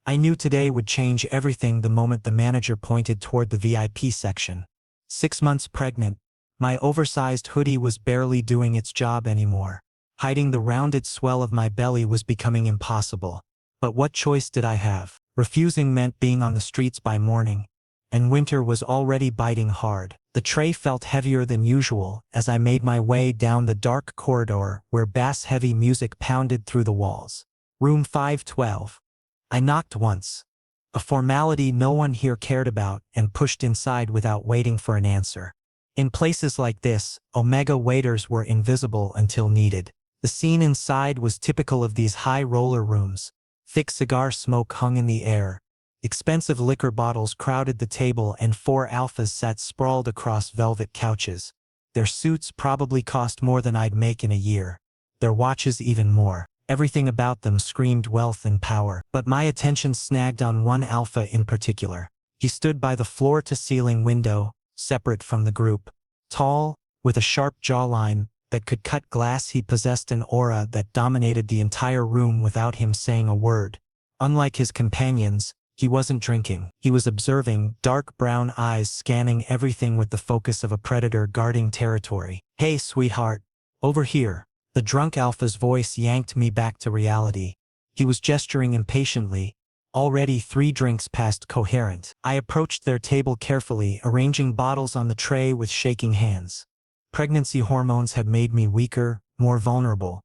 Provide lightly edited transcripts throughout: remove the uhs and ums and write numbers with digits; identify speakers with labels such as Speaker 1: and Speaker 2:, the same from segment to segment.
Speaker 1: I knew today would change everything the moment the manager pointed toward the VIP section. 6 months pregnant, my oversized hoodie was barely doing its job anymore. Hiding the rounded swell of my belly was becoming impossible. But what choice did I have? Refusing meant being on the streets by morning, and winter was already biting hard. The tray felt heavier than usual as I made my way down the dark corridor where bass-heavy music pounded through the walls. Room 512. I knocked once, a formality no one here cared about, and pushed inside without waiting for an answer. In places like this, Omega waiters were invisible until needed. The scene inside was typical of these high-roller rooms. Thick cigar smoke hung in the air. Expensive liquor bottles crowded the table and 4 alphas sat sprawled across velvet couches. Their suits probably cost more than I'd make in a year. Their watches even more. Everything about them screamed wealth and power. But my attention snagged on one alpha in particular. He stood by the floor-to-ceiling window, separate from the group. Tall, with a sharp jawline that could cut glass. He possessed an aura that dominated the entire room without him saying a word. Unlike his companions, he wasn't drinking. He was observing, dark brown eyes scanning everything with the focus of a predator guarding territory. "Hey, sweetheart. Over here." The drunk alpha's voice yanked me back to reality. He was gesturing impatiently, already 3 drinks past coherent. I approached their table carefully, arranging bottles on the tray with shaking hands. Pregnancy hormones had made me weaker, more vulnerable.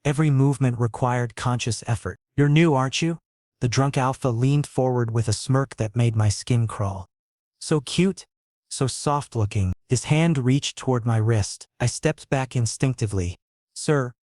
Speaker 1: Every movement required conscious effort. "You're new, aren't you?" The drunk alpha leaned forward with a smirk that made my skin crawl. "So cute, so soft-looking." His hand reached toward my wrist. I stepped back instinctively. "Sir,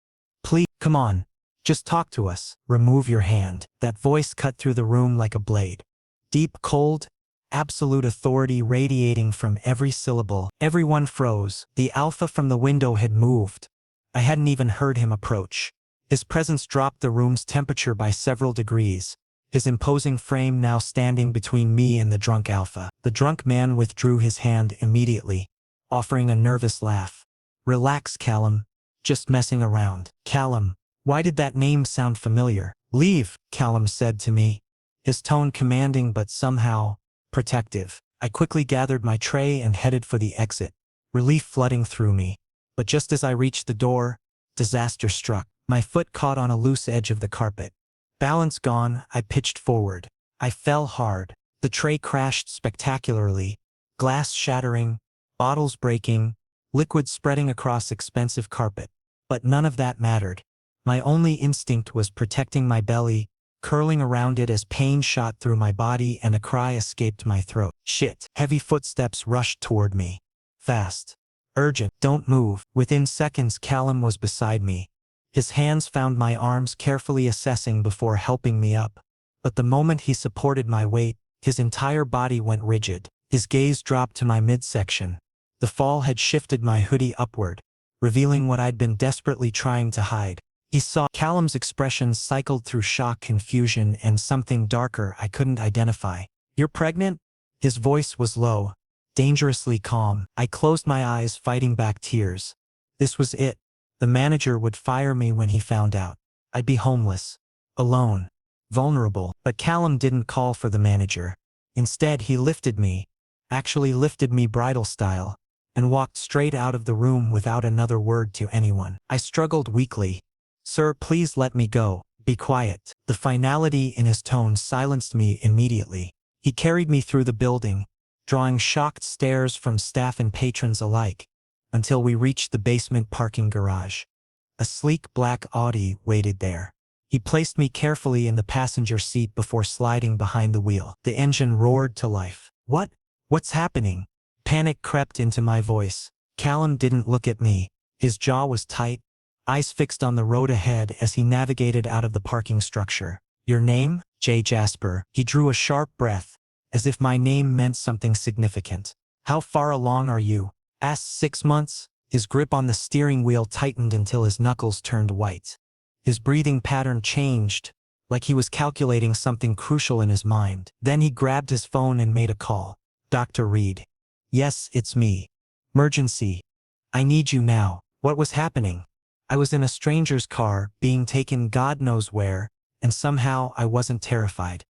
Speaker 1: please, come on. Just talk to us." "Remove your hand." That voice cut through the room like a blade. Deep, cold, absolute authority radiating from every syllable. Everyone froze. The alpha from the window had moved. I hadn't even heard him approach. His presence dropped the room's temperature by several degrees, his imposing frame now standing between me and the drunk alpha. The drunk man withdrew his hand immediately, offering a nervous laugh. "Relax, Callum. Just messing around." Callum. Why did that name sound familiar? "Leave," Callum said to me, his tone commanding but somehow protective. I quickly gathered my tray and headed for the exit, relief flooding through me. But just as I reached the door, disaster struck. My foot caught on a loose edge of the carpet. Balance gone, I pitched forward. I fell hard. The tray crashed spectacularly, glass shattering, bottles breaking, liquid spreading across expensive carpet. But none of that mattered. My only instinct was protecting my belly, curling around it as pain shot through my body and a cry escaped my throat. Shit. Heavy footsteps rushed toward me. Fast. Urgent. "Don't move." Within seconds, Callum was beside me. His hands found my arms, carefully assessing before helping me up. But the moment he supported my weight, his entire body went rigid. His gaze dropped to my midsection. The fall had shifted my hoodie upward, revealing what I'd been desperately trying to hide. He saw. Callum's expression cycled through shock, confusion, and something darker I couldn't identify. "You're pregnant?" His voice was low, dangerously calm. I closed my eyes, fighting back tears. This was it. The manager would fire me when he found out. I'd be homeless, alone, vulnerable. But Callum didn't call for the manager. Instead, he lifted me, actually lifted me bridal style, and walked straight out of the room without another word to anyone. I struggled weakly. "Sir, please let me go. Be quiet." The finality in his tone silenced me immediately. He carried me through the building, drawing shocked stares from staff and patrons alike, until we reached the basement parking garage. A sleek black Audi waited there. He placed me carefully in the passenger seat before sliding behind the wheel. The engine roared to life. What's happening?" Panic crept into my voice. Callum didn't look at me. His jaw was tight, eyes fixed on the road ahead as he navigated out of the parking structure. "Your name?" "J. Jasper." He drew a sharp breath, as if my name meant something significant. "How far along are you?" Asked. 6 months. His grip on the steering wheel tightened until his knuckles turned white. His breathing pattern changed, like he was calculating something crucial in his mind. Then he grabbed his phone and made a call. "Dr. Reed." "Yes, it's me. Emergency. I need you now." What was happening? I was in a stranger's car, being taken God knows where, and somehow I wasn't terrified.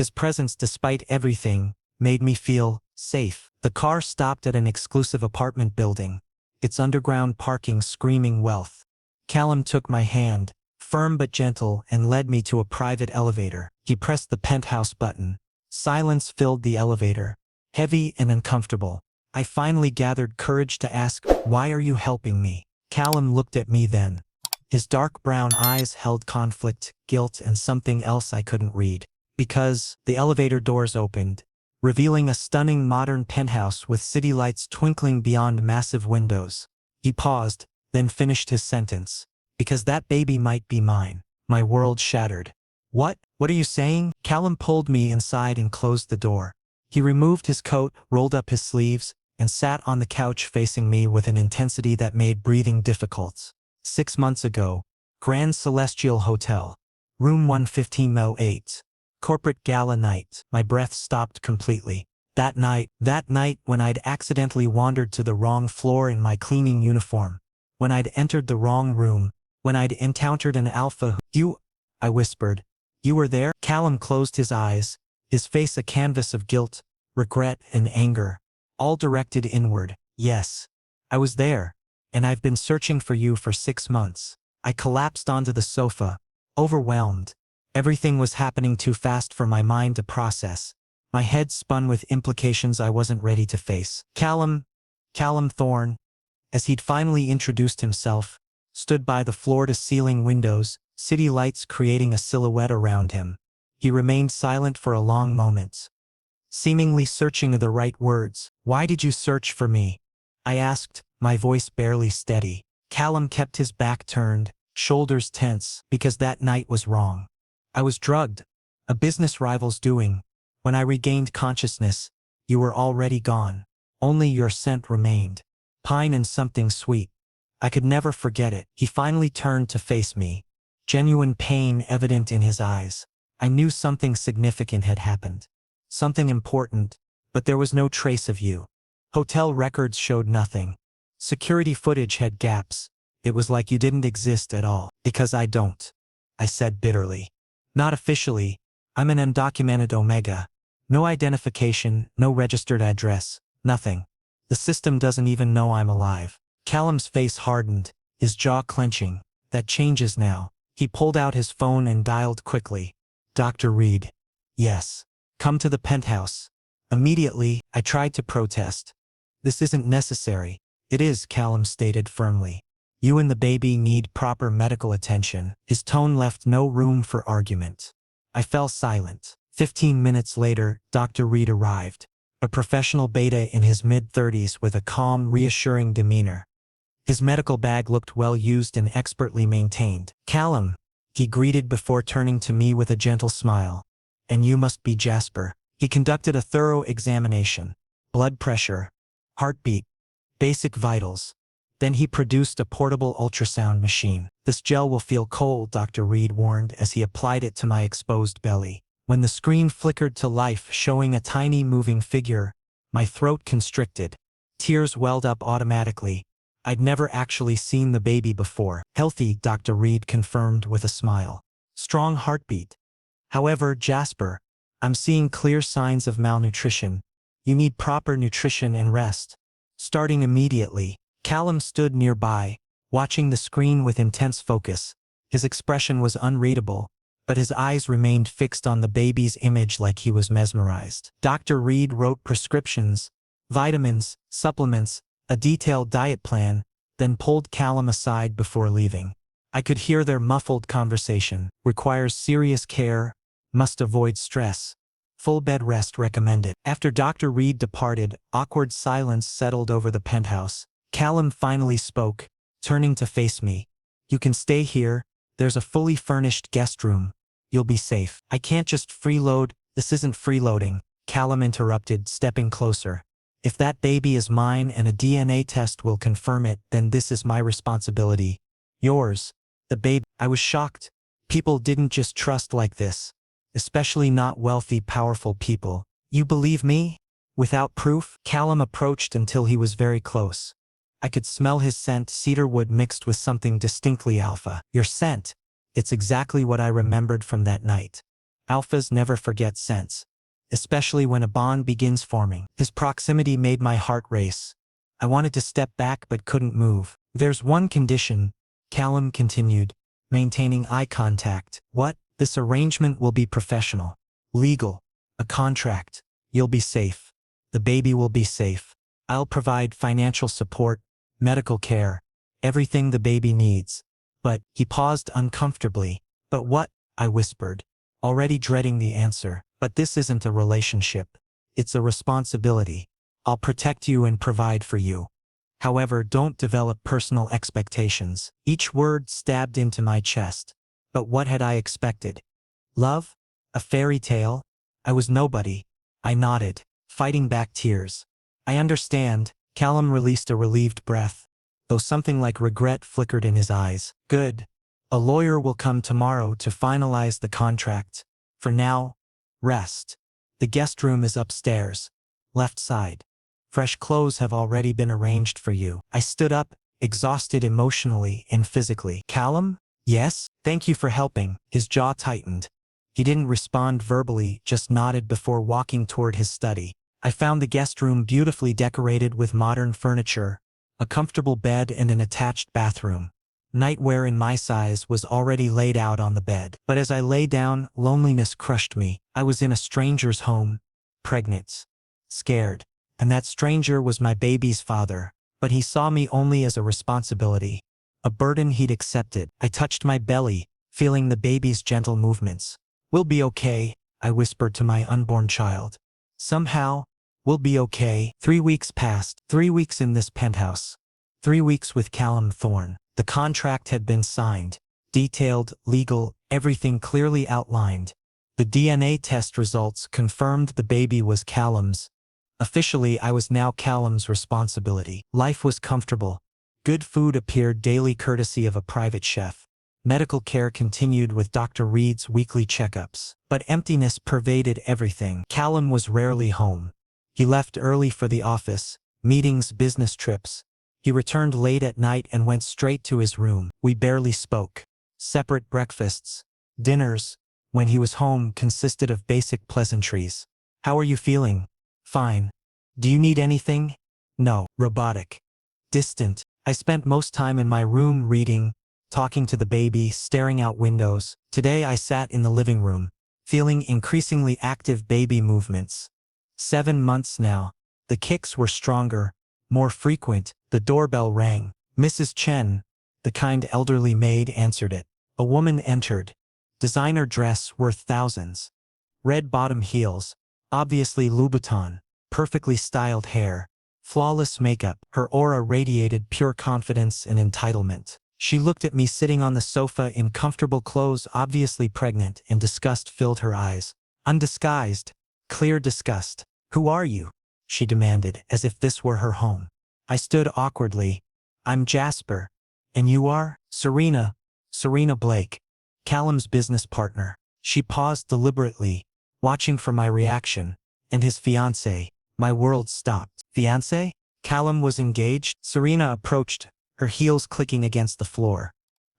Speaker 1: His presence, despite everything, made me feel safe. The car stopped at an exclusive apartment building, its underground parking screaming wealth. Callum took my hand, firm but gentle, and led me to a private elevator. He pressed the penthouse button. Silence filled the elevator, heavy and uncomfortable. I finally gathered courage to ask, "Why are you helping me?" Callum looked at me then. His dark brown eyes held conflict, guilt, and something else I couldn't read. Because the elevator doors opened, revealing a stunning modern penthouse with city lights twinkling beyond massive windows. He paused, then finished his sentence. "Because that baby might be mine." My world shattered. What are you saying?" Callum pulled me inside and closed the door. He removed his coat, rolled up his sleeves, and sat on the couch facing me with an intensity that made breathing difficult. 6 months ago, Grand Celestial Hotel, room 11508. Corporate gala night. My breath stopped completely. That night when I'd accidentally wandered to the wrong floor in my cleaning uniform, when I'd entered the wrong room, when I'd encountered an alpha I whispered. "You were there?" Callum closed his eyes, his face a canvas of guilt, regret, and anger, all directed inward. "Yes, I was there, and I've been searching for you for 6 months." I collapsed onto the sofa, overwhelmed. Everything was happening too fast for my mind to process. My head spun with implications I wasn't ready to face. Callum Thorne, as he'd finally introduced himself, stood by the floor-to-ceiling windows, city lights creating a silhouette around him. He remained silent for a long moment, seemingly searching the right words. "Why did you search for me?" I asked, my voice barely steady. Callum kept his back turned, shoulders tense. "Because that night was wrong. I was drugged, a business rival's doing. When I regained consciousness, you were already gone. Only your scent remained. Pine and something sweet. I could never forget it." He finally turned to face me, genuine pain evident in his eyes. I knew something significant had happened. Something important, but there was no trace of you. Hotel records showed nothing. Security footage had gaps. It was like you didn't exist at all. "Because I don't," I said bitterly. "Not officially. I'm an undocumented Omega. No identification, no registered address, nothing. The system doesn't even know I'm alive." Callum's face hardened, his jaw clenching. "That changes now." He pulled out his phone and dialed quickly. "Dr. Reed." "Yes. Come to the penthouse." Immediately, I tried to protest. "This isn't necessary." "It is," Callum stated firmly. "You and the baby need proper medical attention." His tone left no room for argument. I fell silent. 15 minutes later, Dr. Reed arrived, a professional beta in his mid-30s with a calm, reassuring demeanor. His medical bag looked well used and expertly maintained. "Callum," he greeted before turning to me with a gentle smile. "And you must be Jasper." He conducted a thorough examination. Blood pressure, heartbeat, basic vitals. Then he produced a portable ultrasound machine. "This gel will feel cold," Dr. Reed warned as he applied it to my exposed belly. When the screen flickered to life, showing a tiny moving figure, my throat constricted. Tears welled up automatically. I'd never actually seen the baby before. "Healthy," Dr. Reed confirmed with a smile. "Strong heartbeat. However, Jasper, I'm seeing clear signs of malnutrition. You need proper nutrition and rest. Starting immediately." Callum stood nearby, watching the screen with intense focus. His expression was unreadable, but his eyes remained fixed on the baby's image like he was mesmerized. Dr. Reed wrote prescriptions, vitamins, supplements, a detailed diet plan, then pulled Callum aside before leaving. I could hear their muffled conversation. "Requires serious care, must avoid stress. Full bed rest recommended." After Dr. Reed departed, awkward silence settled over the penthouse. Callum finally spoke, turning to face me. "You can stay here. There's a fully furnished guest room. You'll be safe." "I can't just freeload." "This isn't freeloading," Callum interrupted, stepping closer. "If that baby is mine and a DNA test will confirm it, then this is my responsibility. Yours. The baby." I was shocked. People didn't just trust like this. Especially not wealthy, powerful people. "You believe me? Without proof?" Callum approached until he was very close. I could smell his scent, cedarwood mixed with something distinctly alpha. "Your scent. It's exactly what I remembered from that night." Alphas never forget scents, especially when a bond begins forming. His proximity made my heart race. I wanted to step back but couldn't move. There's one condition, Callum continued, maintaining eye contact. What? This arrangement will be professional. Legal. A contract. You'll be safe. The baby will be safe. I'll provide financial support, medical care, everything the baby needs. But, he paused uncomfortably. But what? I whispered, already dreading the answer. But this isn't a relationship. It's a responsibility. I'll protect you and provide for you. However, don't develop personal expectations. Each word stabbed into my chest. But what had I expected? Love? A fairy tale? I was nobody. I nodded, fighting back tears. I understand. Callum released a relieved breath, though something like regret flickered in his eyes. Good. A lawyer will come tomorrow to finalize the contract. For now, rest. The guest room is upstairs. Left side. Fresh clothes have already been arranged for you. I stood up, exhausted emotionally and physically. Callum? Yes? Thank you for helping. His jaw tightened. He didn't respond verbally, just nodded before walking toward his study. I found the guest room beautifully decorated with modern furniture, a comfortable bed and an attached bathroom. Nightwear in my size was already laid out on the bed. But as I lay down, loneliness crushed me. I was in a stranger's home, pregnant, scared. And that stranger was my baby's father, but he saw me only as a responsibility, a burden he'd accepted. I touched my belly, feeling the baby's gentle movements. We'll be okay, I whispered to my unborn child. Somehow, we'll be okay. 3 weeks passed, 3 weeks in this penthouse, 3 weeks with Callum Thorne. The contract had been signed, detailed, legal, everything clearly outlined. The DNA test results confirmed the baby was Callum's. Officially, I was now Callum's responsibility. Life was comfortable. Good food appeared daily courtesy of a private chef. Medical care continued with Dr. Reed's weekly checkups. But emptiness pervaded everything. Callum was rarely home. He left early for the office, meetings, business trips. He returned late at night and went straight to his room. We barely spoke. Separate breakfasts, dinners, when he was home, consisted of basic pleasantries. How are you feeling? Fine. Do you need anything? No. Robotic. Distant. I spent most time in my room reading, talking to the baby, staring out windows. Today I sat in the living room, feeling increasingly active baby movements. 7 months now. The kicks were stronger, more frequent. The doorbell rang. Mrs. Chen, the kind elderly maid, answered it. A woman entered. Designer dress worth thousands. Red bottom heels. Obviously Louboutin, perfectly styled hair, flawless makeup. Her aura radiated pure confidence and entitlement. She looked at me sitting on the sofa in comfortable clothes, obviously pregnant, and disgust filled her eyes. Undisguised, clear disgust. Who are you? She demanded, as if this were her home. I stood awkwardly. I'm Jasper. And you are? Serena Blake, Callum's business partner. She paused deliberately, watching for my reaction. And his fiancé. My world stopped. Fiancé? Callum was engaged? Serena approached, her heels clicking against the floor.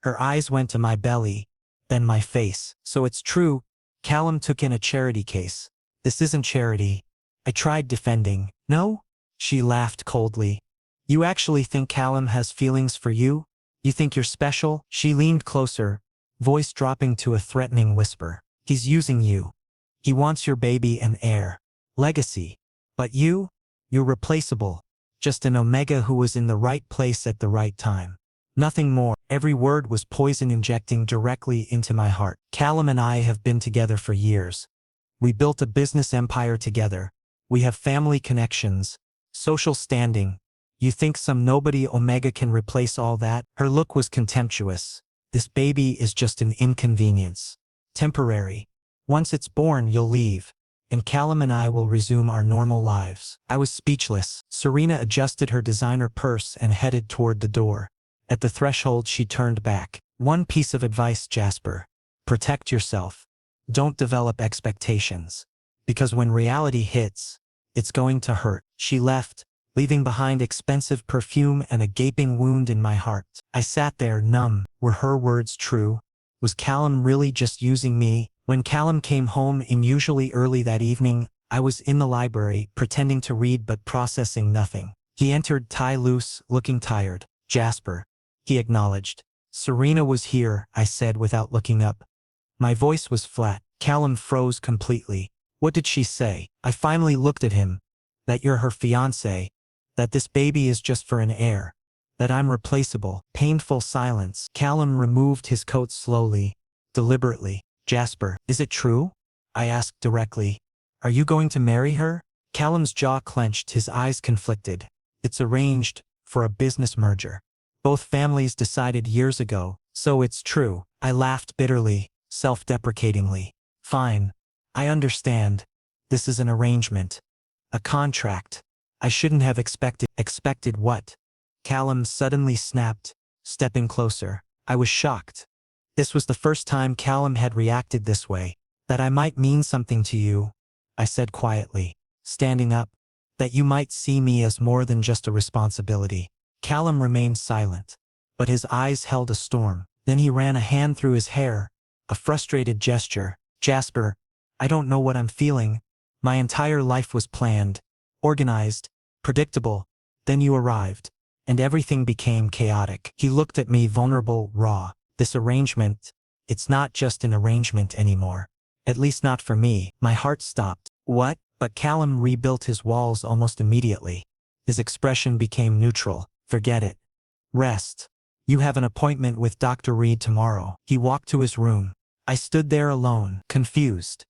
Speaker 1: Her eyes went to my belly, then my face. So it's true, Callum took in a charity case. This isn't charity. I tried defending. No? She laughed coldly. You actually think Callum has feelings for you? You think you're special? She leaned closer, voice dropping to a threatening whisper. He's using you. He wants your baby and heir. Legacy. But you? You're replaceable. Just an omega who was in the right place at the right time. Nothing more. Every word was poison injecting directly into my heart. Callum and I have been together for years. We built a business empire together. We have family connections, social standing. You think some nobody omega can replace all that? Her look was contemptuous. This baby is just an inconvenience. Temporary. Once it's born, you'll leave, and Callum and I will resume our normal lives. I was speechless. Serena adjusted her designer purse and headed toward the door. At the threshold, she turned back. One piece of advice, Jasper. Protect yourself. Don't develop expectations. Because when reality hits, it's going to hurt. She left, leaving behind expensive perfume and a gaping wound in my heart. I sat there numb. Were her words true? Was Callum really just using me? When Callum came home unusually early that evening, I was in the library, pretending to read but processing nothing. He entered tie loose, looking tired. Jasper, he acknowledged. Serena was here, I said without looking up. My voice was flat. Callum froze completely. What did she say? I finally looked at him. That you're her fiancé. That this baby is just for an heir. That I'm replaceable. Painful silence. Callum removed his coat slowly, deliberately. Jasper, is it true? I asked directly. Are you going to marry her? Callum's jaw clenched, his eyes conflicted. It's arranged, for a business merger. Both families decided years ago, so it's true. I laughed bitterly, self-deprecatingly. Fine. I understand. This is an arrangement. A contract. I shouldn't have expected. Expected what? Callum suddenly snapped, stepping closer. I was shocked. This was the first time Callum had reacted this way. That I might mean something to you, I said quietly, standing up. That you might see me as more than just a responsibility. Callum remained silent, but his eyes held a storm. Then he ran a hand through his hair, a frustrated gesture. Jasper, I don't know what I'm feeling. My entire life was planned, organized, predictable. Then you arrived, and everything became chaotic. He looked at me, vulnerable, raw. This arrangement, it's not just an arrangement anymore. At least not for me. My heart stopped. What? But Callum rebuilt his walls almost immediately. His expression became neutral. Forget it. Rest. You have an appointment with Dr. Reed tomorrow. He walked to his room. I stood there alone, confused,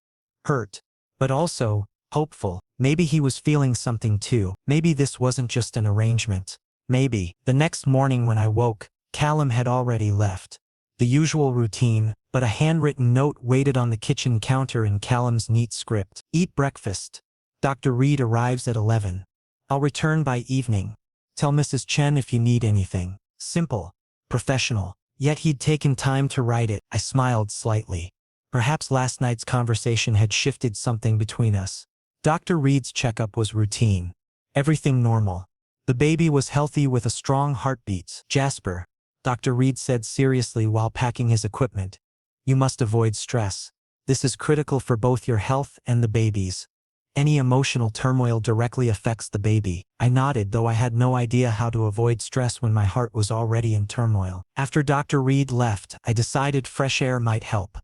Speaker 1: hurt, but also hopeful. Maybe he was feeling something too. Maybe this wasn't just an arrangement. Maybe. The next morning when I woke, Callum had already left. The usual routine, but a handwritten note waited on the kitchen counter in Callum's neat script. Eat breakfast. Dr. Reed arrives at 11. I'll return by evening. Tell Mrs. Chen if you need anything. Simple. Professional. Yet he'd taken time to write it. I smiled slightly. Perhaps last night's conversation had shifted something between us. Dr. Reed's checkup was routine. Everything normal. The baby was healthy with a strong heartbeat. Jasper, Dr. Reed said seriously while packing his equipment. You must avoid stress. This is critical for both your health and the baby's. Any emotional turmoil directly affects the baby. I nodded, though I had no idea how to avoid stress when my heart was already in turmoil. After Dr. Reed left, I decided fresh air might help.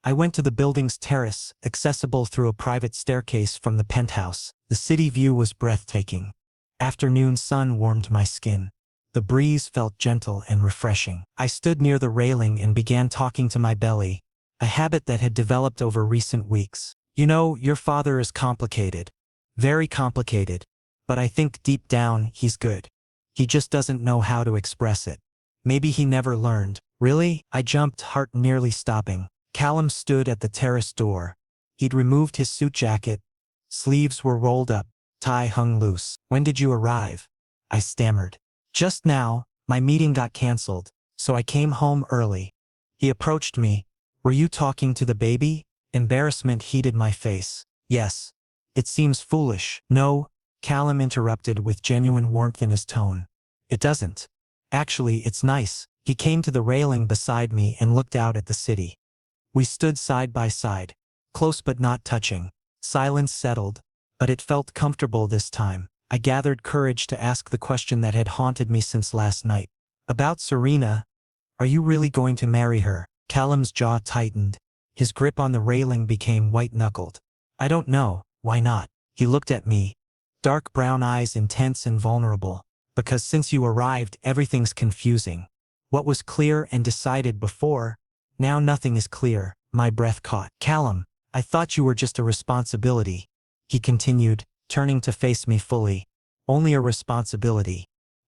Speaker 1: I went to the building's terrace, accessible through a private staircase from the penthouse. The city view was breathtaking. Afternoon sun warmed my skin. The breeze felt gentle and refreshing. I stood near the railing and began talking to my belly, a habit that had developed over recent weeks. You know, your father is complicated. Very complicated. But I think deep down, he's good. He just doesn't know how to express it. Maybe he never learned. Really? I jumped, heart nearly stopping. Callum stood at the terrace door. He'd removed his suit jacket. Sleeves were rolled up. Tie hung loose. When did you arrive? I stammered. Just now. My meeting got cancelled, so I came home early. He approached me. Were you talking to the baby? Embarrassment heated my face. Yes. It seems foolish. No, Callum interrupted with genuine warmth in his tone. It doesn't. Actually, it's nice. He came to the railing beside me and looked out at the city. We stood side by side, close but not touching. Silence settled, but it felt comfortable this time. I gathered courage to ask the question that had haunted me since last night. About Serena. Are you really going to marry her? Callum's jaw tightened. His grip on the railing became white-knuckled. I don't know. Why not? He looked at me. Dark brown eyes, intense and vulnerable. Because since you arrived, everything's confusing. What was clear and decided before, now nothing is clear. My breath caught. Callum, I thought you were just a responsibility. He continued, turning to face me fully. Only a responsibility.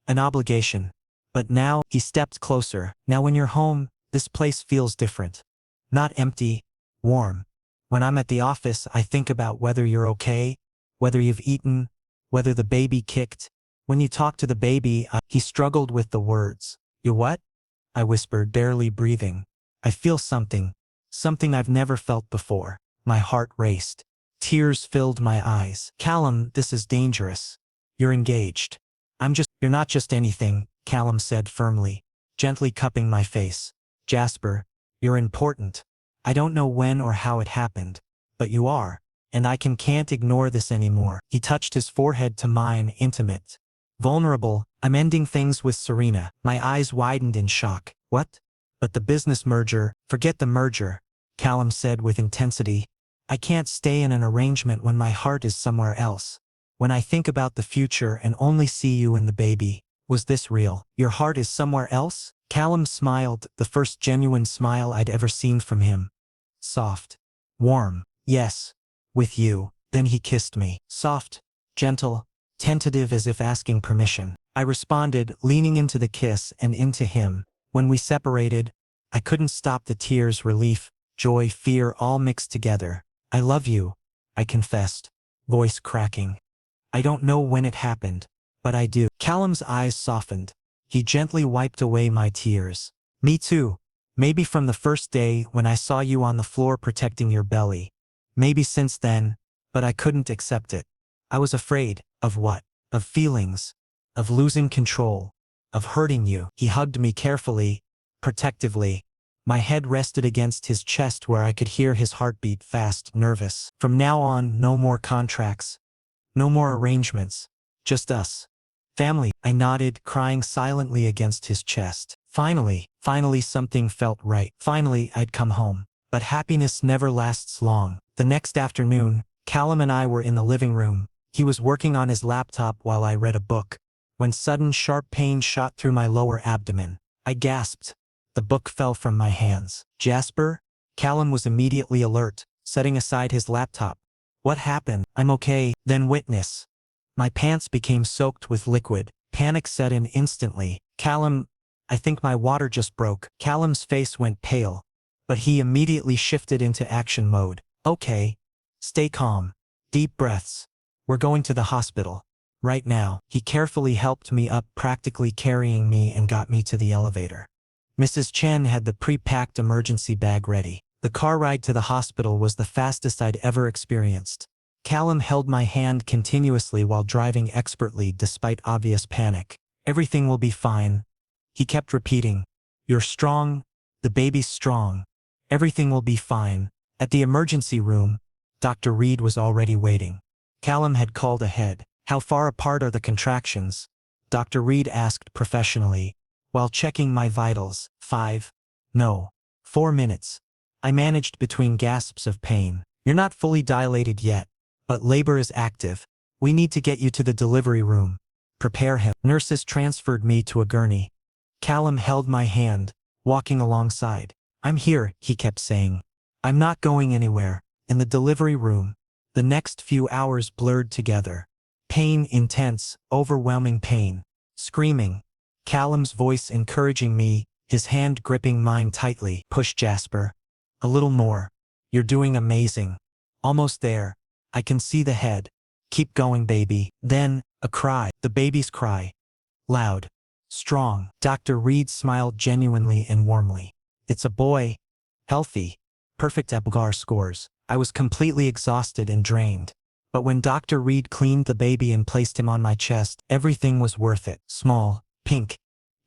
Speaker 1: An obligation. But now, he stepped closer. Now when you're home, this place feels different. Not empty, warm. When I'm at the office, I think about whether you're okay, whether you've eaten, whether the baby kicked. When you talk to the baby, he struggled with the words. You what? I whispered, barely breathing. I feel something. Something I've never felt before. My heart raced. Tears filled my eyes. Callum, this is dangerous. You're engaged. You're not just anything, Callum said firmly, gently cupping my face. Jasper, You're important. I don't know when or how it happened, but you are, and I can't ignore this anymore." He touched his forehead to mine, intimate. Vulnerable. "I'm ending things with Serena." My eyes widened in shock. "What?" "But the business merger." "Forget the merger," Callum said with intensity. "I can't stay in an arrangement when my heart is somewhere else. When I think about the future and only see you and the baby." Was this real? "Your heart is somewhere else?" Callum smiled, the first genuine smile I'd ever seen from him. Soft. Warm. "Yes. With you." Then he kissed me. Soft. Gentle. Tentative, as if asking permission. I responded, leaning into the kiss and into him. When we separated, I couldn't stop the tears, relief, joy, fear, all mixed together. "I love you," I confessed, voice cracking. "I don't know when it happened, but I do." Callum's eyes softened. He gently wiped away my tears. "Me too. Maybe from the first day when I saw you on the floor protecting your belly. Maybe since then, but I couldn't accept it. I was afraid." "Of what?" "Of feelings. Of losing control. Of hurting you." He hugged me carefully, protectively. My head rested against his chest where I could hear his heartbeat, fast, nervous. "From now on, no more contracts. No more arrangements. Just us. Family." I nodded, crying silently against his chest. Finally something felt right. Finally I'd come home. But happiness never lasts long. The next afternoon, Callum and I were in the living room. He was working on his laptop while I read a book, when sudden sharp pain shot through my lower abdomen. I gasped. The book fell from my hands. "Jasper?" Callum was immediately alert, setting aside his laptop. "What happened?" "I'm okay." "Then witness." My pants became soaked with liquid. Panic set in instantly. "Callum, I think my water just broke." Callum's face went pale, but he immediately shifted into action mode. "Okay. Stay calm. Deep breaths. We're going to the hospital. Right now." He carefully helped me up, practically carrying me, and got me to the elevator. Mrs. Chen had the pre-packed emergency bag ready. The car ride to the hospital was the fastest I'd ever experienced. Callum held my hand continuously while driving expertly despite obvious panic. "Everything will be fine." He kept repeating. "You're strong. The baby's strong. Everything will be fine." At the emergency room, Dr. Reed was already waiting. Callum had called ahead. "How far apart are the contractions?" Dr. Reed asked professionally, while checking my vitals. 5. No. 4 minutes. I managed between gasps of pain. "You're not fully dilated yet, but labor is active. We need to get you to the delivery room. Prepare him." Nurses transferred me to a gurney. Callum held my hand, walking alongside. "I'm here," he kept saying. "I'm not going anywhere." In the delivery room, the next few hours blurred together. Pain, intense, overwhelming pain. Screaming. Callum's voice encouraging me, his hand gripping mine tightly. "Push, Jasper. A little more. You're doing amazing. Almost there. I can see the head. Keep going, baby." Then, a cry. The baby's cry. Loud. Strong. Dr. Reed smiled genuinely and warmly. "It's a boy. Healthy. Perfect Apgar scores." I was completely exhausted and drained. But when Dr. Reed cleaned the baby and placed him on my chest, everything was worth it. Small, pink,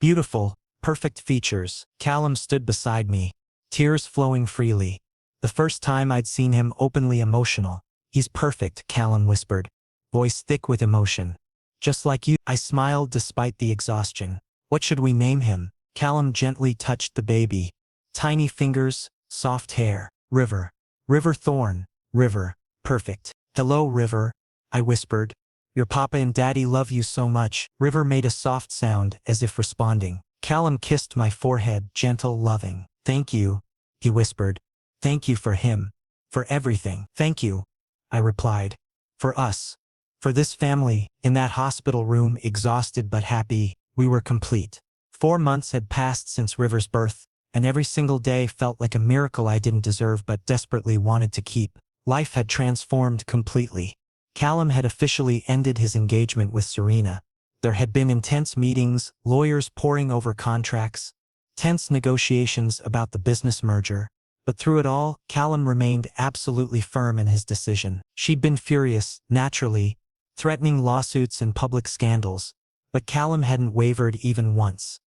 Speaker 1: beautiful, perfect features. Callum stood beside me, tears flowing freely. The first time I'd seen him openly emotional. "He's perfect," Callum whispered, voice thick with emotion. "Just like you." I smiled despite the exhaustion. "What should we name him?" Callum gently touched the baby. Tiny fingers, soft hair. "River. River Thorn. River. Perfect." "Hello, River," I whispered. "Your papa and daddy love you so much." River made a soft sound, as if responding. Callum kissed my forehead, gentle, loving. "Thank you," he whispered. "Thank you for him. For everything." "Thank you," I replied. "For us. For this family." In that hospital room, exhausted but happy, we were complete. 4 months had passed since River's birth, and every single day felt like a miracle I didn't deserve but desperately wanted to keep. Life had transformed completely. Callum had officially ended his engagement with Serena. There had been intense meetings, lawyers poring over contracts, tense negotiations about the business merger. But through it all, Callum remained absolutely firm in his decision. She'd been furious, naturally, threatening lawsuits and public scandals. But Callum hadn't wavered even once.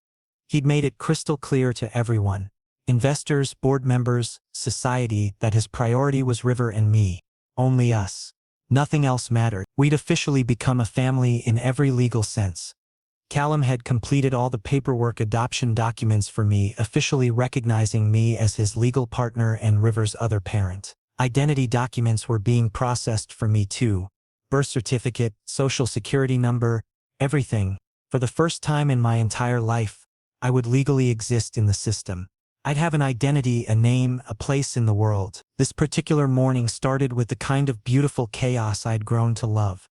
Speaker 1: He'd made it crystal clear to everyone. Investors, board members, society, that his priority was River and me. Only us. Nothing else mattered. We'd officially become a family in every legal sense. Callum had completed all the paperwork adoption documents for me, officially recognizing me as his legal partner and River's other parent. Identity documents were being processed for me too. Birth certificate, social security number, everything. For the first time in my entire life, I would legally exist in the system. I'd have an identity, a name, a place in the world. This particular morning started with the kind of beautiful chaos I'd grown to love.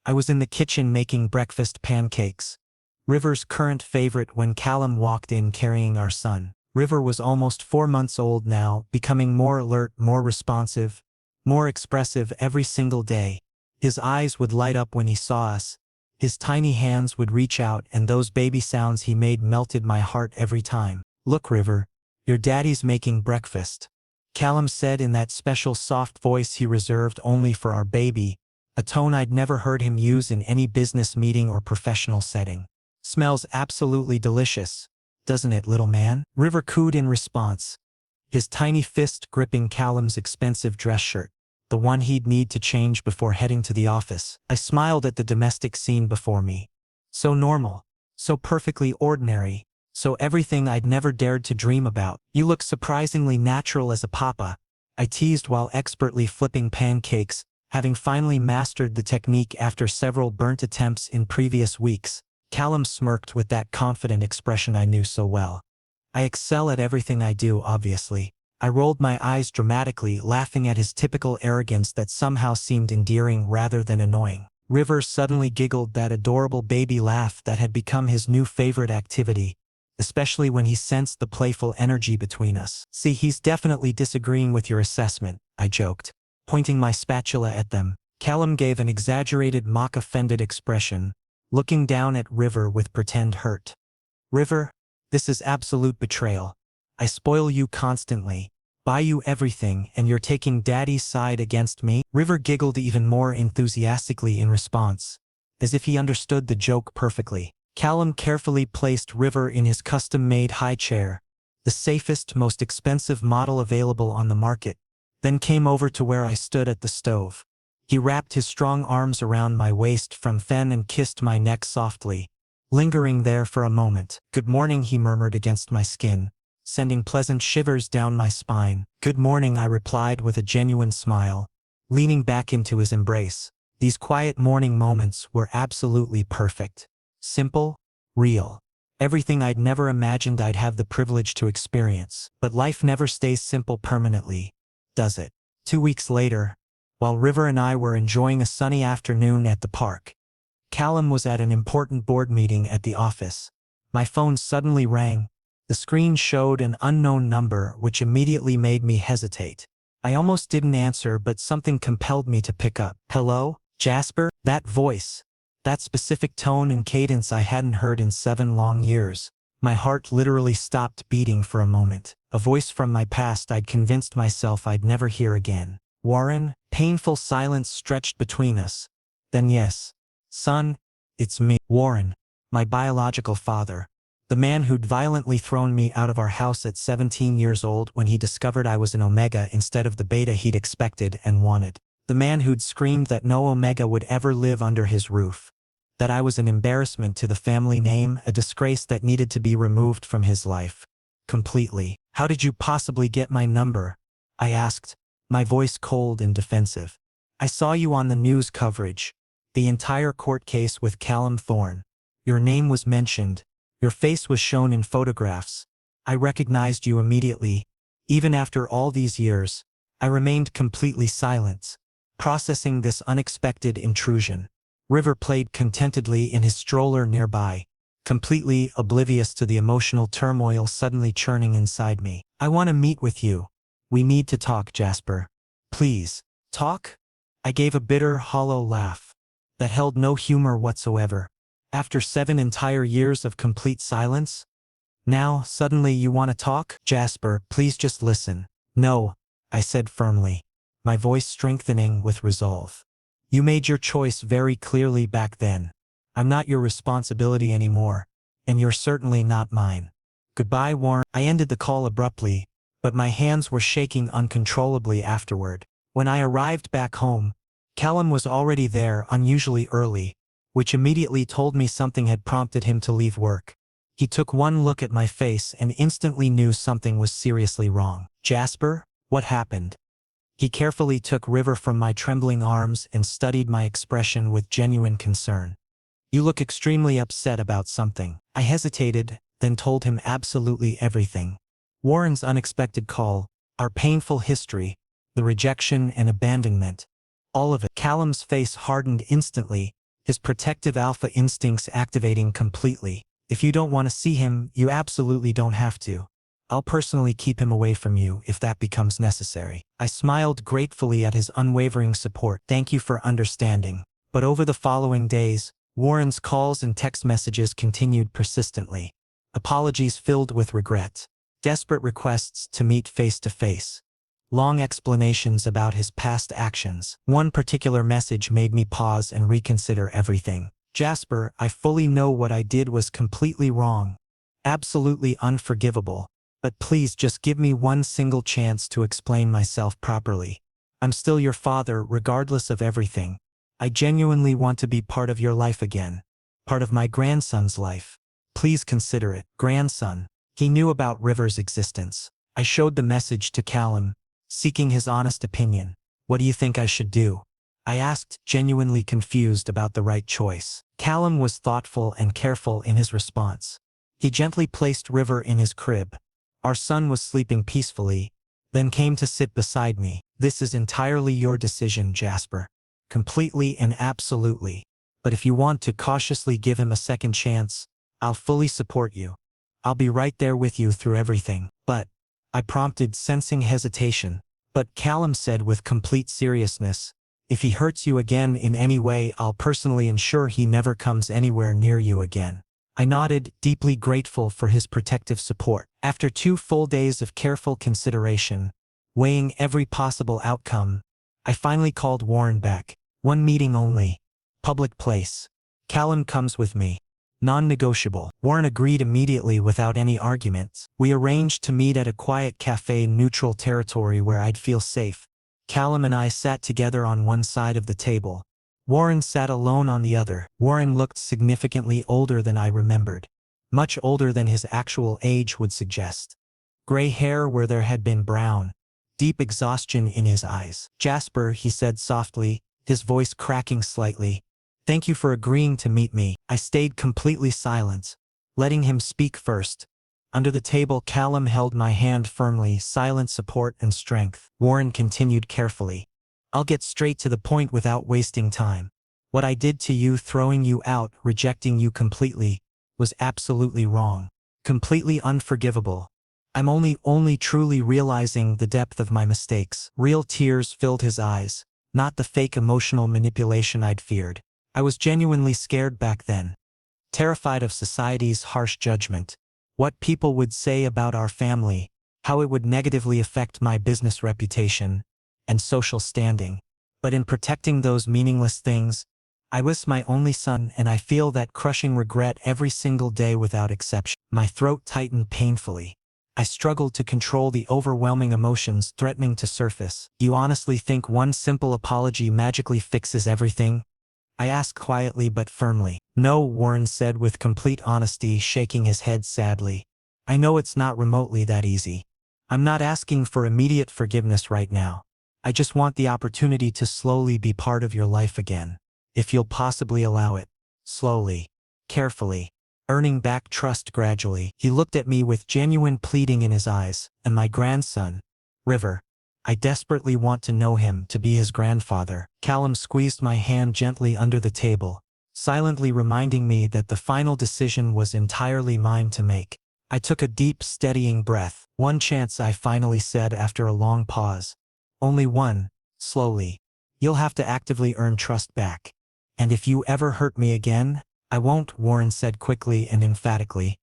Speaker 1: I was in the kitchen making breakfast pancakes. River's current favorite, when Callum walked in carrying our son. River was almost 4 months old now, becoming more alert, more responsive, more expressive every single day. His eyes would light up when he saw us. His tiny hands would reach out, and those baby sounds he made melted my heart every time. "Look, River, your daddy's making breakfast," Callum said in that special soft voice he reserved only for our baby, a tone I'd never heard him use in any business meeting or professional setting. "Smells absolutely delicious, doesn't it, little man?" River cooed in response, his tiny fist gripping Callum's expensive dress shirt, the one he'd need to change before heading to the office. I smiled at the domestic scene before me. So normal, so perfectly ordinary, so everything I'd never dared to dream about. "You look surprisingly natural as a papa," I teased while expertly flipping pancakes, having finally mastered the technique after several burnt attempts in previous weeks. Callum smirked with that confident expression I knew so well. "I excel at everything I do, obviously." I rolled my eyes dramatically, laughing at his typical arrogance that somehow seemed endearing rather than annoying. River suddenly giggled, that adorable baby laugh that had become his new favorite activity, especially when he sensed the playful energy between us. "See, he's definitely disagreeing with your assessment," I joked, pointing my spatula at them. Callum gave an exaggerated mock-offended expression, looking down at River with pretend hurt. "River, this is absolute betrayal. I spoil you constantly, buy you everything, and you're taking Daddy's side against me?" River giggled even more enthusiastically in response, as if he understood the joke perfectly. Callum carefully placed River in his custom-made high chair, the safest, most expensive model available on the market, then came over to where I stood at the stove. He wrapped his strong arms around my waist from then and kissed my neck softly, lingering there for a moment. "Good morning," he murmured against my skin, sending pleasant shivers down my spine. "Good morning," I replied with a genuine smile, leaning back into his embrace. These quiet morning moments were absolutely perfect. Simple, real. Everything I'd never imagined I'd have the privilege to experience. But life never stays simple permanently, does it? 2 weeks later, while River and I were enjoying a sunny afternoon at the park, Callum was at an important board meeting at the office. My phone suddenly rang. The screen showed an unknown number, which immediately made me hesitate. I almost didn't answer, but something compelled me to pick up. "Hello, Jasper?" That voice, that specific tone and cadence I hadn't heard in 7 long years. My heart literally stopped beating for a moment. A voice from my past I'd convinced myself I'd never hear again. "Warren?" Painful silence stretched between us. Then, "Yes, son, it's me, Warren, my biological father. The man who'd violently thrown me out of our house at 17 years old when he discovered I was an Omega instead of the Beta he'd expected and wanted. The man who'd screamed that no Omega would ever live under his roof. That I was an embarrassment to the family name, a disgrace that needed to be removed from his life. Completely. "How did you possibly get my number?" I asked, my voice cold and defensive. "I saw you on the news coverage. The entire court case with Callum Thorne. Your name was mentioned. Your face was shown in photographs. I recognized you immediately. Even after all these years, I remained completely silent, processing this unexpected intrusion." River played contentedly in his stroller nearby, completely oblivious to the emotional turmoil suddenly churning inside me. "I want to meet with you. We need to talk, Jasper. Please." "Talk?" I gave a bitter, hollow laugh that held no humor whatsoever. "After 7 entire years of complete silence? Now, suddenly you want to talk? Jasper, please just listen." "No," I said firmly, my voice strengthening with resolve. "You made your choice very clearly back then. I'm not your responsibility anymore, and you're certainly not mine. Goodbye, Warren. I ended the call abruptly, but my hands were shaking uncontrollably afterward. When I arrived back home, Callum was already there unusually early, which immediately told me something had prompted him to leave work. He took one look at my face and instantly knew something was seriously wrong. Jasper, what happened? He carefully took River from my trembling arms and studied my expression with genuine concern. You look extremely upset about something. I hesitated, then told him absolutely everything. Warren's unexpected call, our painful history, the rejection and abandonment. All of it. Callum's face hardened instantly, his protective alpha instincts activating completely. If you don't want to see him, you absolutely don't have to. I'll personally keep him away from you if that becomes necessary. I smiled gratefully at his unwavering support. Thank you for understanding. But over the following days, Warren's calls and text messages continued persistently. Apologies filled with regret. Desperate requests to meet face to face. Long explanations about his past actions. One particular message made me pause and reconsider everything. Jasper, I fully know what I did was completely wrong. Absolutely unforgivable. But please just give me one single chance to explain myself properly. I'm still your father regardless of everything. I genuinely want to be part of your life again. Part of my grandson's life. Please consider it. Grandson. He knew about River's existence. I showed the message to Callum, seeking his honest opinion. What do you think I should do? I asked, genuinely confused about the right choice. Callum was thoughtful and careful in his response. He gently placed River in his crib. Our son was sleeping peacefully, then came to sit beside me. This is entirely your decision, Jasper. Completely and absolutely. But if you want to cautiously give him a second chance, I'll fully support you. I'll be right there with you through everything. But, I prompted, sensing hesitation. But Callum said with complete seriousness, if he hurts you again in any way, I'll personally ensure he never comes anywhere near you again. I nodded, deeply grateful for his protective support. After 2 full days of careful consideration, weighing every possible outcome, I finally called Warren back. One meeting only. Public place. Callum comes with me. Non-negotiable. Warren agreed immediately without any arguments. We arranged to meet at a quiet cafe in neutral territory where I'd feel safe. Callum and I sat together on one side of the table. Warren sat alone on the other. Warren looked significantly older than I remembered. Much older than his actual age would suggest. Gray hair where there had been brown. Deep exhaustion in his eyes. Jasper, he said softly, his voice cracking slightly. Thank you for agreeing to meet me. I stayed completely silent, letting him speak first. Under the table, Callum held my hand firmly, silent support and strength. Warren continued carefully. I'll get straight to the point without wasting time. What I did to you, throwing you out, rejecting you completely, was absolutely wrong. Completely unforgivable. I'm only truly realizing the depth of my mistakes. Real tears filled his eyes, not the fake emotional manipulation I'd feared. I was genuinely scared back then. Terrified of society's harsh judgment. What people would say about our family, how it would negatively affect my business reputation and social standing. But in protecting those meaningless things, I was my only son, and I feel that crushing regret every single day without exception. My throat tightened painfully. I struggled to control the overwhelming emotions threatening to surface. You honestly think one simple apology magically fixes everything? I asked quietly but firmly. No, Warren said with complete honesty, shaking his head sadly. I know it's not remotely that easy. I'm not asking for immediate forgiveness right now. I just want the opportunity to slowly be part of your life again. If you'll possibly allow it. Slowly. Carefully. Earning back trust gradually. He looked at me with genuine pleading in his eyes. And my grandson, River. I desperately want to know him, to be his grandfather. Callum squeezed my hand gently under the table, silently reminding me that the final decision was entirely mine to make. I took a deep, steadying breath. One chance, I finally said after a long pause. Only one, slowly. You'll have to actively earn trust back. And if you ever hurt me again, I won't, Warren said quickly and emphatically.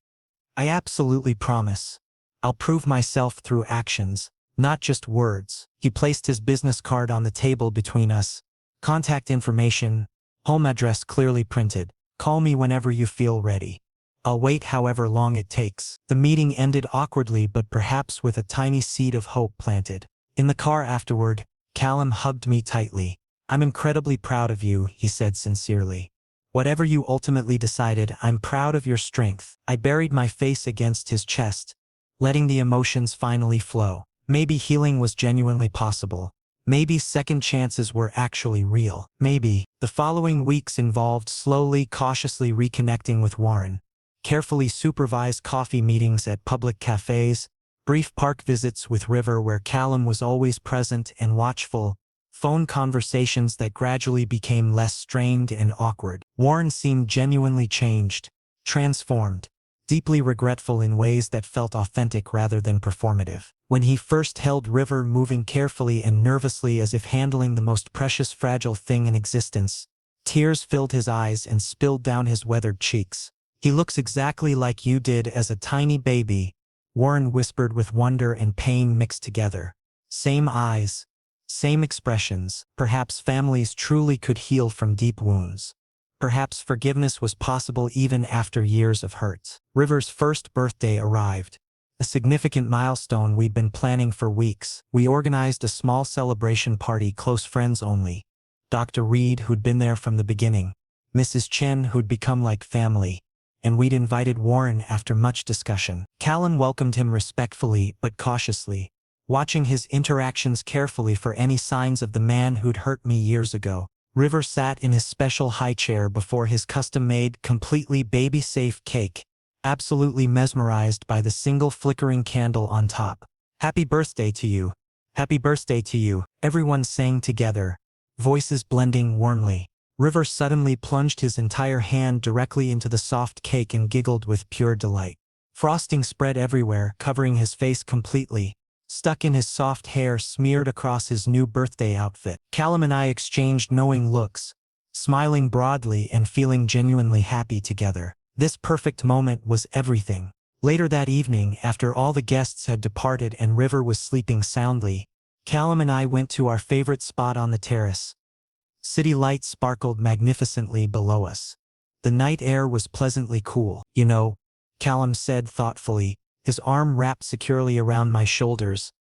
Speaker 1: I absolutely promise. I'll prove myself through actions. Not just words. He placed his business card on the table between us. Contact information, home address clearly printed. Call me whenever you feel ready. I'll wait however long it takes. The meeting ended awkwardly but perhaps with a tiny seed of hope planted. In the car afterward, Callum hugged me tightly. I'm incredibly proud of you, he said sincerely. Whatever you ultimately decided, I'm proud of your strength. I buried my face against his chest, letting the emotions finally flow. Maybe healing was genuinely possible. Maybe second chances were actually real. Maybe. The following weeks involved slowly, cautiously reconnecting with Warren. Carefully supervised coffee meetings at public cafes, brief park visits with River where Callum was always present and watchful, phone conversations that gradually became less strained and awkward. Warren seemed genuinely changed, transformed, deeply regretful in ways that felt authentic rather than performative. When he first held River, moving carefully and nervously as if handling the most precious, fragile thing in existence, tears filled his eyes and spilled down his weathered cheeks. He looks exactly like you did as a tiny baby, Warren whispered with wonder and pain mixed together. Same eyes, same expressions. Perhaps families truly could heal from deep wounds. Perhaps forgiveness was possible even after years of hurt. River's first birthday arrived. A significant milestone we'd been planning for weeks. We organized a small celebration party, close friends only. Dr. Reed, who'd been there from the beginning. Mrs. Chen, who'd become like family. And we'd invited Warren after much discussion. Callum welcomed him respectfully but cautiously, watching his interactions carefully for any signs of the man who'd hurt me years ago. River sat in his special high chair before his custom-made, completely baby-safe cake, absolutely mesmerized by the single flickering candle on top. "Happy birthday to you. Happy birthday to you," everyone sang together, voices blending warmly. River suddenly plunged his entire hand directly into the soft cake and giggled with pure delight. Frosting spread everywhere, covering his face completely, stuck in his soft hair smeared across his new birthday outfit. Callum and I exchanged knowing looks, smiling broadly and feeling genuinely happy together. This perfect moment was everything. Later that evening, after all the guests had departed and River was sleeping soundly, Callum and I went to our favorite spot on the terrace. City lights sparkled magnificently below us. The night air was pleasantly cool. "You know," Callum said thoughtfully, his arm wrapped securely around my shoulders,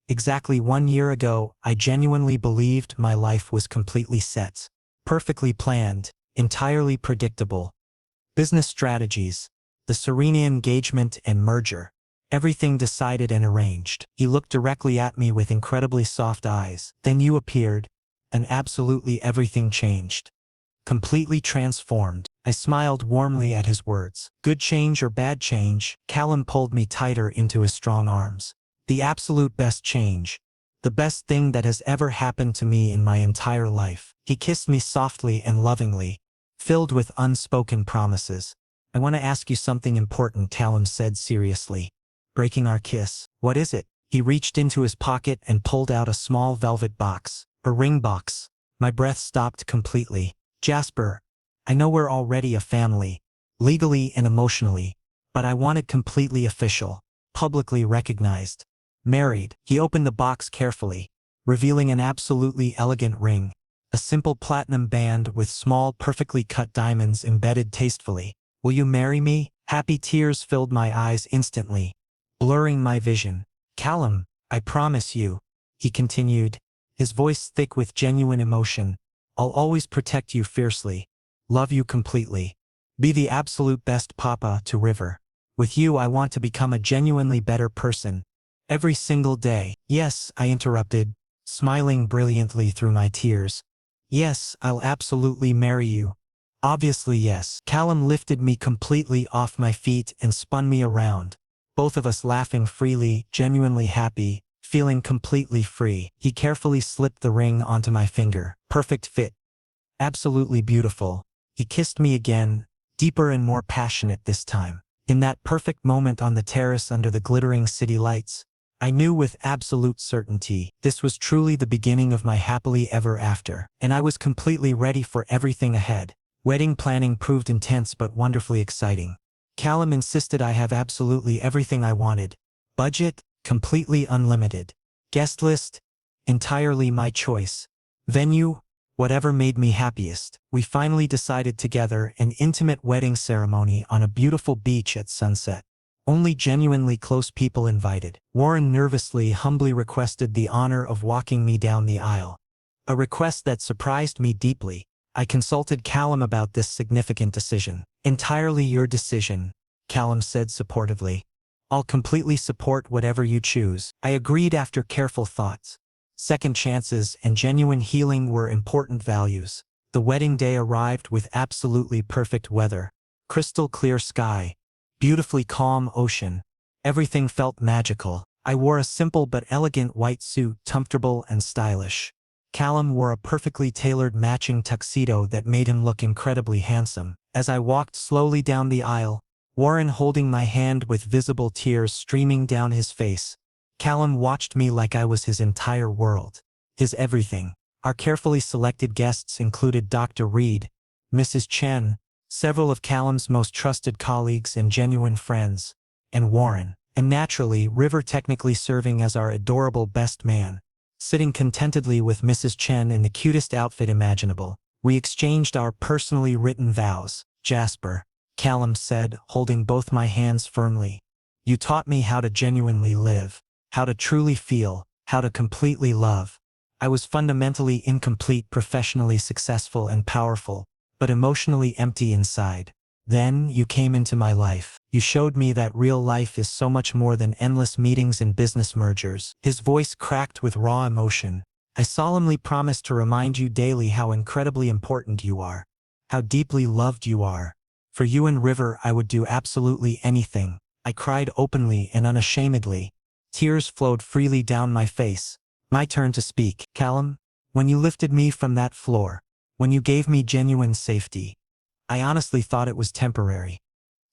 Speaker 1: "exactly 1 year ago, I genuinely believed my life was completely set. Perfectly planned, entirely predictable. Business strategies, the Serena engagement and merger. Everything decided and arranged." He looked directly at me with incredibly soft eyes. "Then you appeared, and absolutely everything changed. Completely transformed." I smiled warmly at his words. "Good change or bad change?" Callum pulled me tighter into his strong arms. "The absolute best change. The best thing that has ever happened to me in my entire life." He kissed me softly and lovingly, filled with unspoken promises. "I want to ask you something important," Callum said seriously, breaking our kiss. "What is it?" He reached into his pocket and pulled out a small velvet box. A ring box. My breath stopped completely. "Jasper, I know we're already a family, legally and emotionally, but I want it completely official, publicly recognized. Married." He opened the box carefully, revealing an absolutely elegant ring, a simple platinum band with small, perfectly cut diamonds embedded tastefully. "Will you marry me?" Happy tears filled my eyes instantly, blurring my vision. "Callum, I promise you," he continued, his voice thick with genuine emotion, "I'll always protect you fiercely, love you completely, be the absolute best papa to River. With you I want to become a genuinely better person, every single day." "Yes," I interrupted, smiling brilliantly through my tears. "Yes, I'll absolutely marry you. Obviously yes." Callum lifted me completely off my feet and spun me around, both of us laughing freely, genuinely happy, feeling completely free. He carefully slipped the ring onto my finger. Perfect fit. Absolutely beautiful. He kissed me again, deeper and more passionate this time. In that perfect moment on the terrace under the glittering city lights, I knew with absolute certainty this was truly the beginning of my happily ever after, and I was completely ready for everything ahead. Wedding planning proved intense but wonderfully exciting. Callum insisted I have absolutely everything I wanted. Budget? Completely unlimited. Guest list? Entirely my choice. Venue? whatever made me happiest. We finally decided together an intimate wedding ceremony on a beautiful beach at sunset. Only genuinely close people invited. Warren nervously, humbly requested the honor of walking me down the aisle. A request that surprised me deeply. I consulted Callum about this significant decision. Entirely your decision, Callum said supportively. I'll completely support whatever you choose. I agreed after careful thoughts. Second chances and genuine healing were important values. The wedding day arrived with absolutely perfect weather. Crystal clear sky. Beautifully calm ocean. Everything felt magical. I wore a simple but elegant white suit, comfortable and stylish. Callum wore a perfectly tailored matching tuxedo that made him look incredibly handsome. As I walked slowly down the aisle, Warren holding my hand with visible tears streaming down his face, Callum watched me like I was his entire world, his everything. Our carefully selected guests included Dr. Reed, Mrs. Chen, several of Callum's most trusted colleagues and genuine friends, and Warren, and naturally River technically serving as our adorable best man. Sitting contentedly with Mrs. Chen in the cutest outfit imaginable, we exchanged our personally written vows. Jasper, Callum said, holding both my hands firmly. You taught me how to genuinely live, how to truly feel, how to completely love. I was fundamentally incomplete, professionally successful and powerful, but emotionally empty inside. Then you came into my life. You showed me that real life is so much more than endless meetings and business mergers. His voice cracked with raw emotion. I solemnly promise to remind you daily how incredibly important you are, how deeply loved you are. For you and River I would do absolutely anything. I cried openly and unashamedly. Tears flowed freely down my face. My turn to speak. Callum, when you lifted me from that floor, when you gave me genuine safety, I honestly thought it was temporary.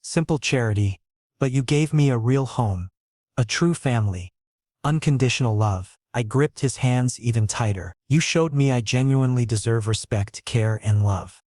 Speaker 1: Simple charity, but you gave me a real home, a true family, unconditional love. I gripped his hands even tighter. You showed me I genuinely deserve respect, care, and love.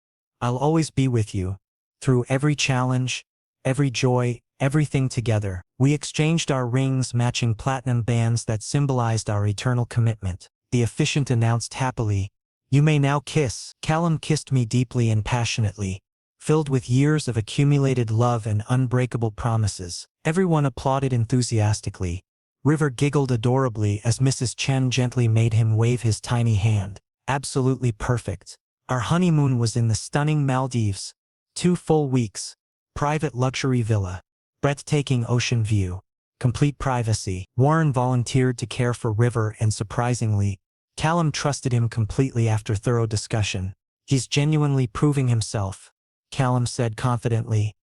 Speaker 1: I'll always be with you, through every challenge, every joy, everything together. We exchanged our rings matching platinum bands that symbolized our eternal commitment. The officiant announced happily, "You may now kiss." Callum kissed me deeply and passionately, filled with years of accumulated love and unbreakable promises. Everyone applauded enthusiastically. River giggled adorably as Mrs. Chen gently made him wave his tiny hand. Absolutely perfect. Our honeymoon was in the stunning Maldives. 2 full weeks. Private luxury villa. Breathtaking ocean view. Complete privacy. Warren volunteered to care for River and surprisingly, Callum trusted him completely after thorough discussion. He's genuinely proving himself, Callum said confidently.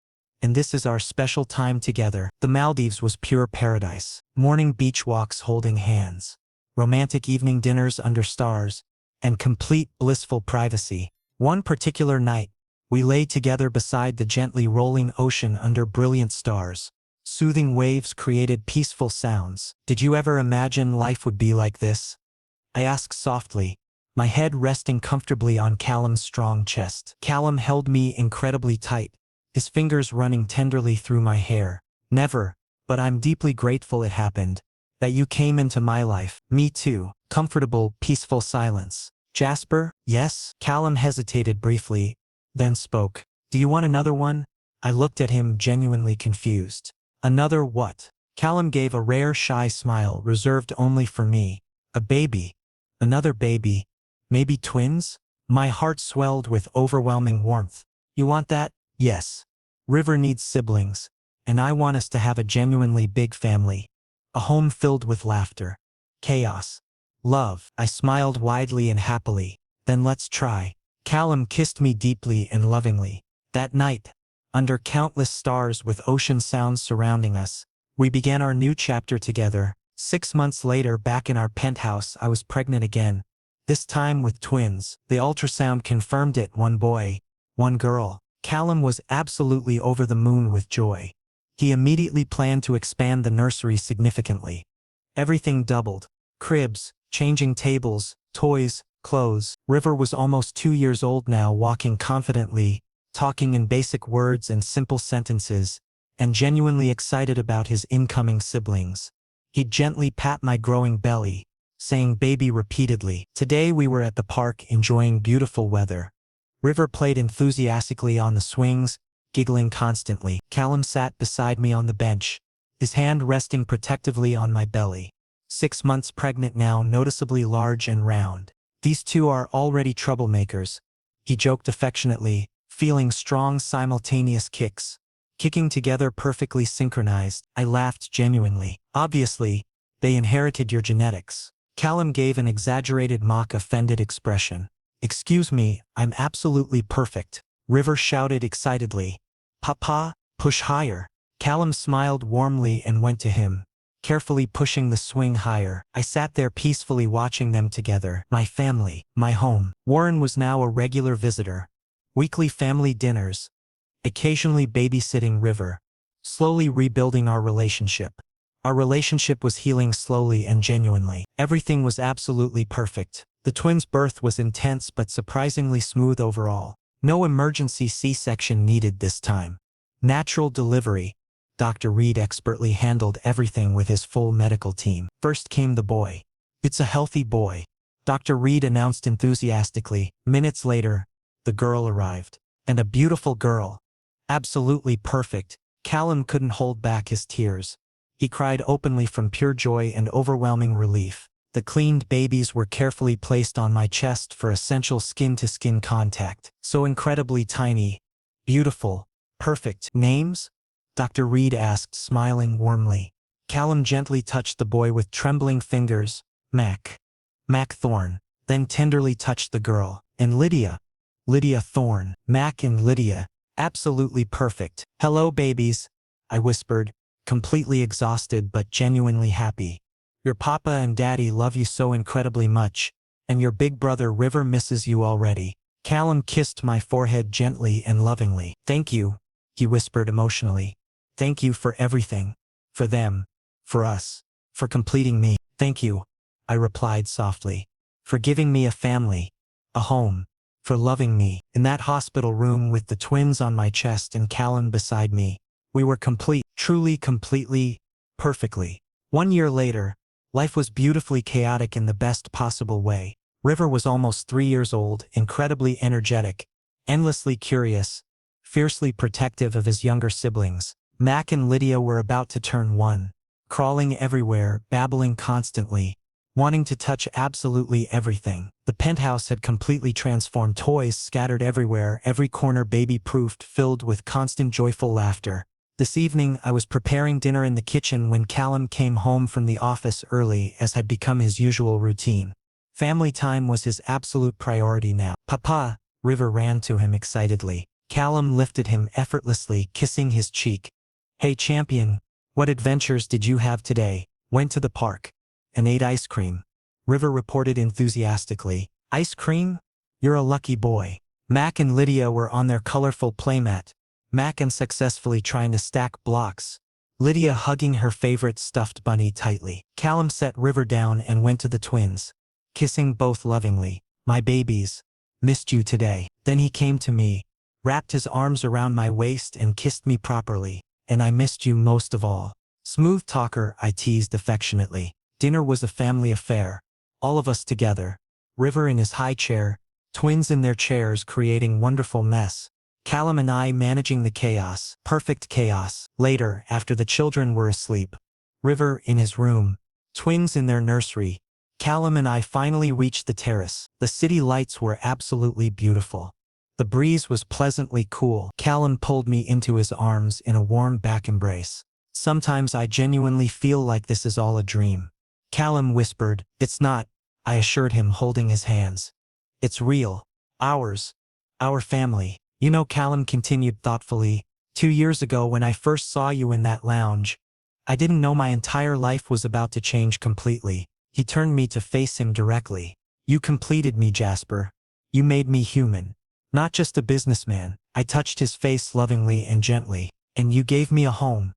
Speaker 1: And this is our special time together. The Maldives was pure paradise. Morning beach walks holding hands. Romantic evening dinners under stars. And complete blissful privacy. One particular night, we lay together beside the gently rolling ocean under brilliant stars. Soothing waves created peaceful sounds. Did you ever imagine life would be like this? I asked softly, my head resting comfortably on Callum's strong chest. Callum held me incredibly tight, his fingers running tenderly through my hair. Never, but I'm deeply grateful it happened, that you came into my life. Me too. Comfortable, peaceful silence. Jasper, yes? Callum hesitated briefly, then spoke. Do you want another one? I looked at him genuinely confused. Another what? Callum gave a rare shy smile reserved only for me. A baby. Another baby. Maybe twins? My heart swelled with overwhelming warmth. You want that? Yes. River needs siblings, and I want us to have a genuinely big family. A home filled with laughter, chaos, love. I smiled widely and happily. Then let's try. Callum kissed me deeply and lovingly. That night, under countless stars with ocean sounds surrounding us, we began our new chapter together. 6 months later, back in our penthouse, I was pregnant again. This time with twins. The ultrasound confirmed it. 1 boy, 1 girl. Callum was absolutely over the moon with joy. He immediately planned to expand the nursery significantly. Everything doubled. Cribs, changing tables, toys, clothes. River was almost 2 years old now, walking confidently, talking in basic words and simple sentences, and genuinely excited about his incoming siblings. He'd gently pat my growing belly, saying baby repeatedly. Today we were at the park enjoying beautiful weather. River played enthusiastically on the swings, giggling constantly. Callum sat beside me on the bench, his hand resting protectively on my belly. 6 months pregnant now, noticeably large and round. These two are already troublemakers, he joked affectionately, feeling strong simultaneous kicks. Kicking together perfectly synchronized. I laughed genuinely. Obviously, they inherited your genetics. Callum gave an exaggerated mock-offended expression. Excuse me, I'm absolutely perfect. River shouted excitedly. Papa, push higher. Callum smiled warmly and went to him, carefully pushing the swing higher. I sat there peacefully watching them together. My family, my home. Warren was now a regular visitor. Weekly family dinners, occasionally babysitting River, slowly rebuilding our relationship. Our relationship was healing slowly and genuinely. Everything was absolutely perfect. The twins' birth was intense but surprisingly smooth overall. No emergency C-section needed this time. Natural delivery. Dr. Reed expertly handled everything with his full medical team. First came the boy. It's a healthy boy, Dr. Reed announced enthusiastically. Minutes later, the girl arrived. And a beautiful girl. Absolutely perfect. Callum couldn't hold back his tears. He cried openly from pure joy and overwhelming relief. The cleaned babies were carefully placed on my chest for essential skin-to-skin contact. So incredibly tiny. Beautiful. Perfect. Names? Dr. Reed asked, smiling warmly. Callum gently touched the boy with trembling fingers. Mac Thorne. Then tenderly touched the girl. And Lydia Thorne. Mac and Lydia. Absolutely perfect. Hello, babies, I whispered, completely exhausted but genuinely happy. Your papa and daddy love you so incredibly much, and your big brother River misses you already. Callum kissed my forehead gently and lovingly. Thank you, he whispered emotionally. Thank you for everything. For them. For us. For completing me. Thank you, I replied softly. For giving me a family. A home. For loving me. In that hospital room with the twins on my chest and Callum beside me, we were complete, truly, completely, perfectly. 1 year later, life was beautifully chaotic in the best possible way. River was almost 3 years old, incredibly energetic, endlessly curious, fiercely protective of his younger siblings. Mac and Lydia were about to turn 1, crawling everywhere, babbling constantly, wanting to touch absolutely everything. The penthouse had completely transformed, toys scattered everywhere, every corner baby-proofed, filled with constant joyful laughter. This evening I was preparing dinner in the kitchen when Callum came home from the office early, as had become his usual routine. Family time was his absolute priority now. Papa, River ran to him excitedly. Callum lifted him effortlessly, kissing his cheek. Hey champion, what adventures did you have today? Went to the park and ate ice cream, River reported enthusiastically. Ice cream? You're a lucky boy. Mac and Lydia were on their colorful playmat, Mac unsuccessfully trying to stack blocks, Lydia hugging her favorite stuffed bunny tightly. Callum set River down and went to the twins, kissing both lovingly. My babies, missed you today. Then he came to me, wrapped his arms around my waist and kissed me properly. And I missed you most of all. Smooth talker, I teased affectionately. Dinner was a family affair. All of us together. River in his high chair, twins in their chairs creating wonderful mess. Callum and I managing the chaos. Perfect chaos. Later, after the children were asleep, River in his room, twins in their nursery, Callum and I finally reached the terrace. The city lights were absolutely beautiful. The breeze was pleasantly cool. Callum pulled me into his arms in a warm back embrace. Sometimes I genuinely feel like this is all a dream. Callum whispered. It's not, I assured him, holding his hands. It's real. Ours. Our family. You know, Callum continued thoughtfully, 2 years ago when I first saw you in that lounge, I didn't know my entire life was about to change completely. He turned me to face him directly. You completed me, Jasper. You made me human. Not just a businessman. I touched his face lovingly and gently. And you gave me a home.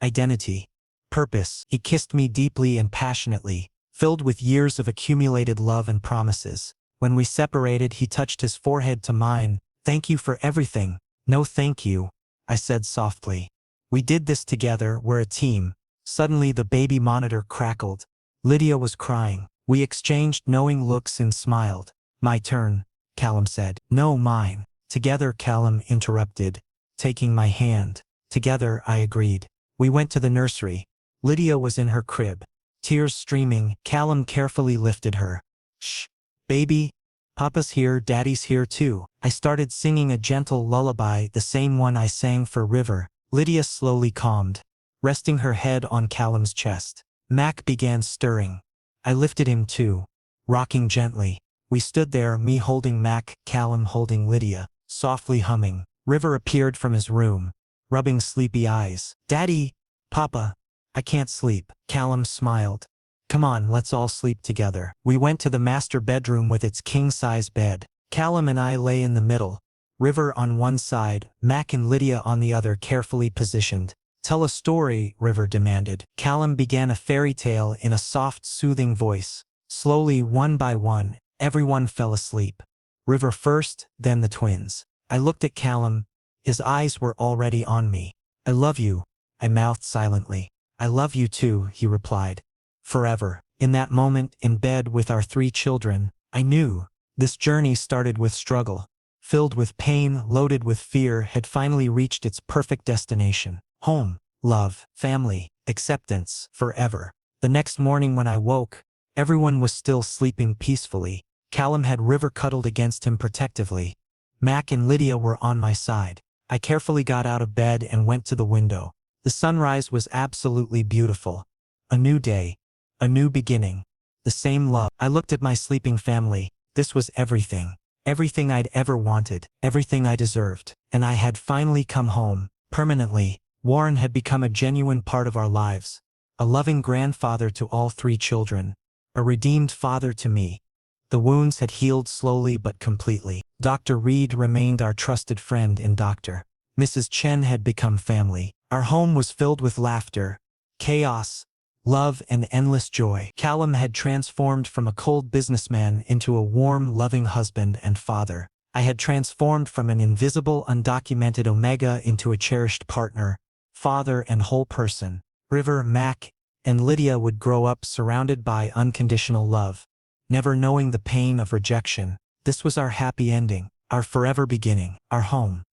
Speaker 1: Identity. Purpose. He kissed me deeply and passionately, filled with years of accumulated love and promises. When we separated, he touched his forehead to mine. Thank you for everything. No thank you, I said softly. We did this together, we're a team. Suddenly the baby monitor crackled. Lydia was crying. We exchanged knowing looks and smiled. My turn, Callum said. No, mine. Together, Callum interrupted, taking my hand. Together, I agreed. We went to the nursery. Lydia was in her crib. Tears streaming, Callum carefully lifted her. Shh, baby. Papa's here, Daddy's here too. I started singing a gentle lullaby, the same one I sang for River. Lydia slowly calmed, resting her head on Callum's chest. Mac began stirring. I lifted him too, rocking gently. We stood there, me holding Mac, Callum holding Lydia, softly humming. River appeared from his room, rubbing sleepy eyes. Daddy, Papa, I can't sleep. Callum smiled. Come on, let's all sleep together. We went to the master bedroom with its king-size bed. Callum and I lay in the middle, River on one side, Mac and Lydia on the other, carefully positioned. Tell a story, River demanded. Callum began a fairy tale in a soft, soothing voice. Slowly, one by one, everyone fell asleep. River first, then the twins. I looked at Callum. His eyes were already on me. I love you, I mouthed silently. I love you too, he replied. Forever. In that moment, in bed with our 3 children, I knew this journey started with struggle, filled with pain, loaded with fear, had finally reached its perfect destination. Home, love, family, acceptance, forever. The next morning when I woke, everyone was still sleeping peacefully. Callum had River cuddled against him protectively. Mac and Lydia were on my side. I carefully got out of bed and went to the window. The sunrise was absolutely beautiful. A new day. A new beginning. The same love. I looked at my sleeping family. This was everything. Everything I'd ever wanted. Everything I deserved. And I had finally come home. Permanently. Warren had become a genuine part of our lives. A loving grandfather to all 3 children. A redeemed father to me. The wounds had healed slowly but completely. Dr. Reed remained our trusted friend and doctor. Mrs. Chen had become family. Our home was filled with laughter, chaos, love, and endless joy. Callum had transformed from a cold businessman into a warm, loving husband and father. I had transformed from an invisible, undocumented Omega into a cherished partner, father, and whole person. River, Mac, and Lydia would grow up surrounded by unconditional love, never knowing the pain of rejection. This was our happy ending, our forever beginning, our home.